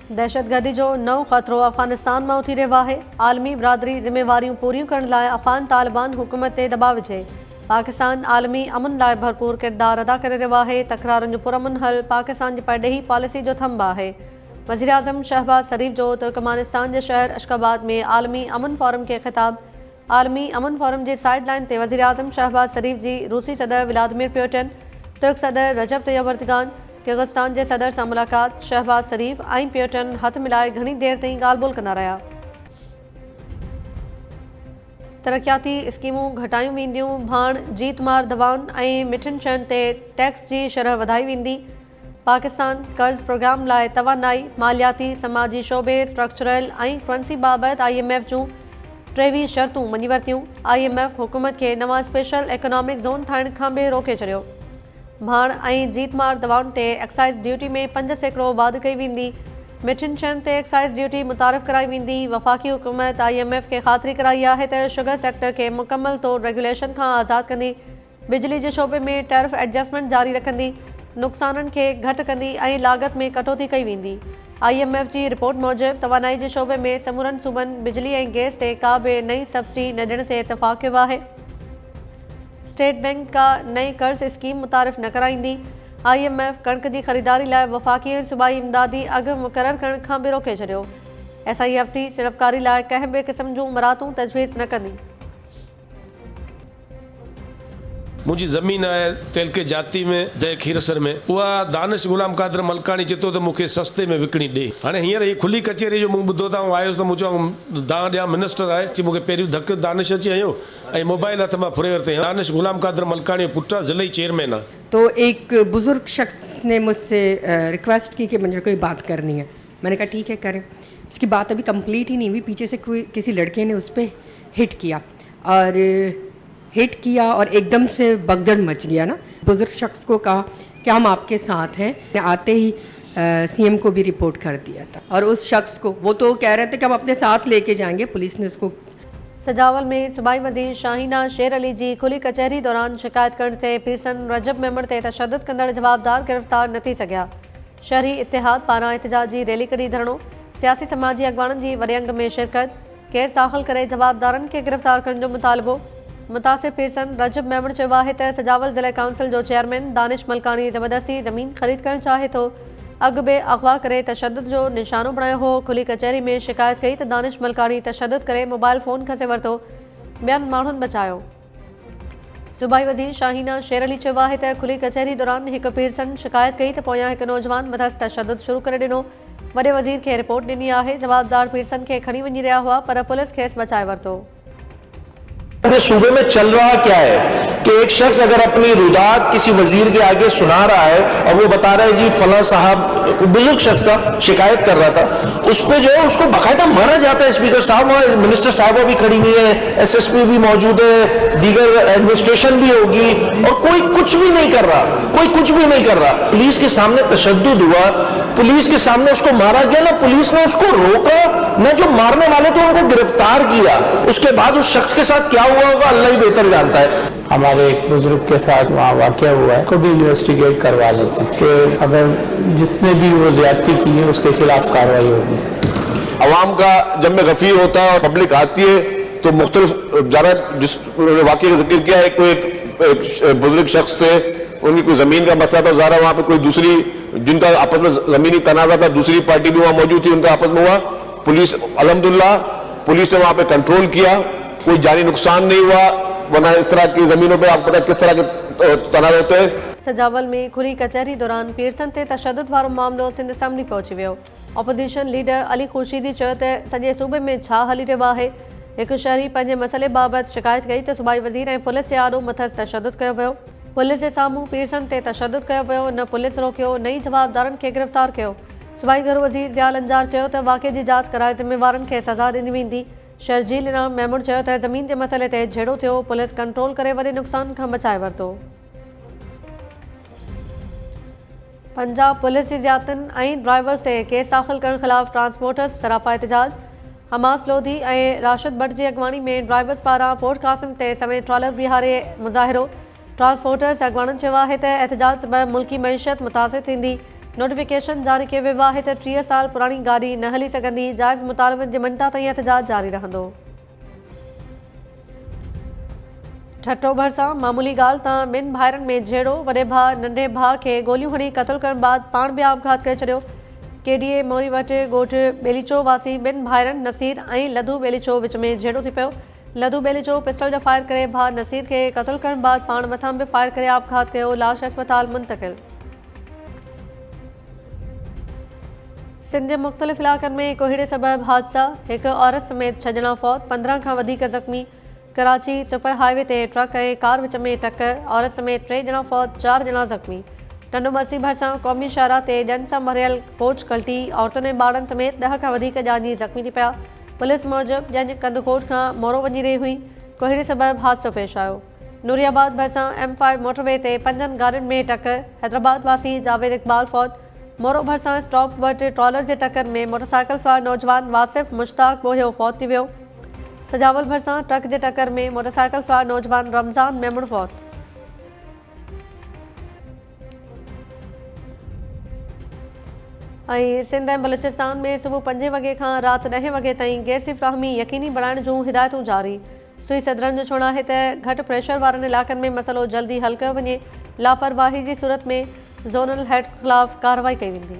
दहशतगर्दी जो नओं ख़तरो अफ़गानिस्तान में उथी रहियो आहे। आलमी बिरादरी ज़िम्मेवारियूं पूरियूं करण लाइ अफ़गान तालिबान हुकूमत ते दबाव विझे। पाकिस्तान आलमी अमन लाइ भरपूर किरदार अदा करे रहियो आहे। तकरारुनि जो पुरअमन हल पाकिस्तान जी परॾेही पॉलिसी जो थंब आहे। वज़ीर आज़म शहबाज शरीफ़ जो तुर्कमानिस्तान जे शहर अशगाबाद में आलमी अमन फोरम के ख़िताब। आलमी अमन फोरम जे साइड लाइन ते वज़ीर आज़म शहबाज शरीफ़ जी रूसी सदर व्लादिमीर पुतिन, तुर्क सदर रजब तय्यब एर्दोगान, किर्गिस्तान के सदर से मुलाकात। शहबाज शरीफ़ ऐं पुतिन हथ मिलाए घणी देर ताईं ॻाल्हि ॿोल कंदा रहिया। तरक़ियाती स्कीमूं घटायूं वेंदियूं। भाण जीतमार दवाउनि ऐं मिठियुनि शयुनि ते टैक्स जी शरह वधाई वेंदी। पाकिस्तान कर्ज़ प्रोग्राम लाइ तवानाई, मालियाती, समाजी शोबे, स्ट्रक्चरल ऐं करेंसी बाबति IMF जूं 23 शर्तूं मञी वरितियूं। IMF हुकूमत खे नवां स्पेशल इकोनॉमिक ज़ोन ठाहिण खां बि रोके छॾियो। भाण ऐं जीतमार दवाउनि ते एक्साइज़ ड्यूटी में 5% वाधि कई वेंदी। मिठियुनि शयुनि ते एक्साइज़ ड्यूटी मुतारिफ़ कराई वेंदी। वफ़ाक़ी हुकूमत IMF खे ख़ातिरी कराई आहे त शुगर सेक्टर खे मुकमल तौर रेगुलेशन खां आज़ादु कंदी। बिजली जे शोबे में टैरिफ एडजस्टमेंट जारी रखंदी। नुक़साननि खे घटि कंदी ऐं लाॻत में कटौती कई वेंदी। IMF जी रिपोर्ट मूजिबि तवानाई जे शोबे में समूरनि सूबनि बिजली ऐं गैस ते का बि नई सब्सिडी न ॾियण ते इतफ़ाक़ कयो आहे। स्टेट बैंक का नई कर्ज़ स्कीम मुतारिफ़ न कराईंदी। IMF कणिक जी ख़रीदारी लाइ वफ़ाक़ी ऐं सूबाई इमदादी अघु मुक़ररु करण खां बि रोके छॾियो। SIFC सीड़पकारी लाइ कंहिं बि क़िस्म जूं मराहतूं तजवीज़ न कंदी। मुझी ज़मीन है तेल के जाती में दह खीरसर में वह दानिश गुलाम कादर मलकानी चेतो तो मुखे सस्ते में विकणी दे। हाणे हींअर ही खुली कचेरी जो मूं ॿुधो था आयो त मूं चयो दां ॾियां मिनिस्टर आहे ची मूंखे पहिरियों धक दानिश अची आयो ऐं मोबाइल हथ मां फुरे वरिते। दानिश गुलाम कादर मलकानी पुट ज़िले चेयरमैन आहे। तो एक बुज़ुर्ग शख्स ने मुझसे रिक्वेस्ट की कि मुझे कोई बात करनी है। मैंने कहा ठीक है करें। इसकी बात अभी कंप्लीट ही नहीं हुई, पीछे से कोई किसी लड़के ने उस पर हिट किया और एकदम से भगदड़ मच गया ना। बुज़ुर्ग शख्स को कहा कि हम आपके साथ हैं। आते ही CM को भी रिपोर्ट कर दिया था और उस शख्स को वो तो कह रहे थे कि हम अपने साथ लेके जाएंगे। पुलिस ने उसको सजावल में सूबाई वज़ीर शाहीना शेर अली जी खुली कचहरी दौरान शिकायत करण ते पीरसन रजब मेमण ते तशद्दुद कंदड़ जवाबदार गिरफ़्तार न थी सघिया। शहरी इतिहाद पारां एहतजाजी रैली कढी धरणो। सियासी समाजी अॻवाननि जी वॾे अंग में शिरकत। केस दाख़िल करे जवाबदारनि खे गिरफ़्तार करण जो मुतालिबो। मुतासिर पीरसन रजब मेमण चयो आहे त सजावल ज़िले काउंसिल जो चेयरमैन दानिश मलकानी ज़बरदस्ती ज़मीन ख़रीद करणु चाहे थो। अॻु बि अगवा करे तशद्दुद जो निशानो बणायो हो। खुली कचहरी में शिकायत कई त दानिश मलकानी तशद्दुद करे मोबाइल फ़ोन खसे वरितो, ॿियनि माण्हुनि बचायो। सूबाई वज़ीर शाहीना शेर अली चयो आहे त खुली कचहरी दौरान हिकु पीरसन शिकायत कई त पोयां हिकु नौजवान मथां तशद्दुद शुरू करे ॾिनो। वॾे वज़ीर खे रिपोर्ट ॾिनी आहे। जवाबदार पीरसन खे खणी वञी रहिया हुआ पर पुलिस खेसि बचाए वरितो। सूबे में चल रहा क्या है कि एक शख्स अगर अपनी रुदात किसी वजीर के आगे सुना रहा है और वो बता रहा है जी फला साहब, बुजुर्ग शख्स था, शिकायत कर रहा था, उस पे जो है उसको बाकायदा मारा जाता है। स्पीकर साहब, मिनिस्टर साहबा भी खड़ी हुई है, SSP भी मौजूद है, दीगर एडमिनिस्ट्रेशन भी होगी और कोई कुछ भी नहीं कर रहा, कोई कुछ भी नहीं कर रहा। पुलिस के सामने तशद्दुद हुआ, पुलिस के सामने उसको मारा गया ना, पुलिस ने उसको रोका न, जो मारने वाले थे उनको गिरफ्तार किया। उसके बाद उस शख्स के साथ क्या हुआ होगा अल्लाह ही बेहतर जानता है। हमारे एक बुजुर्ग के साथ वहाँ वाक़या हुआ है, को भी इन्वेस्टिगेट करवा लेते हैं कि अगर जिसने भी वो ज्यादती की है उसके खिलाफ कार्रवाई होगी। अवाम का जब में गफीर होता है और पब्लिक आती है तो मुख्तलिफ ज़रा जिस वाक़े का जिक्र किया है, कोई एक बुजुर्ग शख्स थे, उनकी कोई ज़मीन का मसला था, ज़रा वहाँ पे कोई दूसरी जिनका आपस में ज़मीनी तनाज़ा था, दूसरी पार्टी भी वहाँ मौजूद थी, उनका आपस में हुआ। पुलिस अल्हम्दुलिल्लाह पुलिस ने वहाँ पे कंट्रोल किया, कोई जानी नुकसान नहीं हुआ, वरना इस तरह की जमीनों पे आपको पता किस तरह के तनाज़ होते हैं। सजावल में खुली कचहरी दौरान पीरसन ते तशद्दुद वारो मामलो सिंध असेंबली पहुची वियो। ऑपोजिशन लीडर अली खुर्शीदी चयो त सॼे सूबे में छा हली रहियो आहे। हिकु शहरी पंहिंजे मसइले बाबति शिकायत कई त सूबाई वज़ीर ऐं पुलिस जे आॾो मथां तशद्दुद कयो वियो। पुलिस जे साम्हूं पीरसन ते तशद्दुद कयो वियो, न पुलिस रोकियो, न ई जवाबदारनि खे गिरफ़्तार कयो। सूबाई घर वज़ीर ज़ियाल अंजार चयो त वाक़े जी जांच कराए ज़िम्मेवारनि खे सज़ा ॾिनी वेंदी। शर्जील इनाम मेमून चयो त ज़मीन जे मसइले ते झेड़ो थियो, पुलिस कंट्रोल करे वॾे नुक़सान खां बचाए वरितो। पंजाब पुलिस जी ज़ियादतियुनि ऐं ड्राइवर्स ते केस दाख़िल करण ख़िलाफ़ ट्रांसपोर्टर्स सरापा एहतजाज। हमास लोधी ऐं राशिद भट्ट जी अॻवानी में ड्राइवर्स पारां पोर्ट कासिम ते समेत ट्रॉलर बीहारे मुज़ाहिरो। ट्रांसपोर्टर्स अॻवाननि चयो आहे त एहतजाज सबबि मुल्की मईशत मुतासिर थींदी। नोटिफिकेशन जारी कयो वियो आहे त 30 साल पुराणी गाॾी न हली सघंदी। जाइज़ मुतालबनि जे मञता ताईं एहतजाज जारी रहंदो। ठट्टो भरिसां मामूली ॻाल्हि तां ॿिनि भाइरनि में झेड़ो। वॾे भाउ नंढे भाउ खे गोलियूं हणी क़तल करण बाद पाण बि आपघात करे छॾियो। केडीए मोरी वटि ॻोठु ॿेलीचो वासी ॿिनि भाइरनि नसीर ऐं लधू ॿेलीचो विच में झेड़ो थी पियो। लधू ॿेलीचो पिस्टल जा फायर करे भाउ नसीर खे क़तल करण बाद पाण मथां बि फायर करे आपघात कयो। लाश अस्पताल मुंतक़िल। सिंध जे मुख़्तलिफ़ इलाक़नि में कोहीड़े सबबि हादसा। हिकु औरत समेत 6 ॼणा फौत, 15 खां वधीक ज़ख़्मी। कराची सुपर हाईवे ते ट्रक ऐं कार विच में टक्कर, औरत समेत 3 ॼणा फौत, 4 ॼणा ज़ख़्मी। टंडो बस्ती भरिसां क़ौमी शाहराह ते ॼण सां भरियल कोच कल्टी, औरतुनि ऐं ॿारनि समेत 10 खां वधीक ॼानी ज़ख़्मी थी पिया। पुलिस मूजिबि ॼण कंदकोट खां मोरो वञी रही हुई। कोहीड़े सबबि हादसो पेश आयो। नूरियाबाद भरिसां M5 मोटरवे ते 5 गाॾियुनि में टक्कर। हैदराबाद वासी जावेद इक़बाल फौत। मोरो भरिसां स्टॉप वटि ट्रॉलर जे टक्कर में मोटरसाइकिल सवार नौजवान वासिफ़ मुश्ताक बोहियो फौत थी वियो। सजावल भरिसां ट्रक जे टक्कर में मोटरसाइकिल सवार नौजवान रमज़ान मेमण फौत। ऐं सिंध ऐं बलूचिस्तान में सुबुह 5 वॻे खां राति 10 वॻे ताईं गैस जी फ़राहमी यकीनी बणाइण जूं हिदायतूं जारी। सुई सदरनि जो चवणु आहे त घटि प्रेशर वारनि इलाइक़नि में मसइलो जल्दी हल कयो वञे। लापरवाही जी सूरत में ज़ोनल हेड ख़िलाफ़ कार्रवाई कई वेंदी।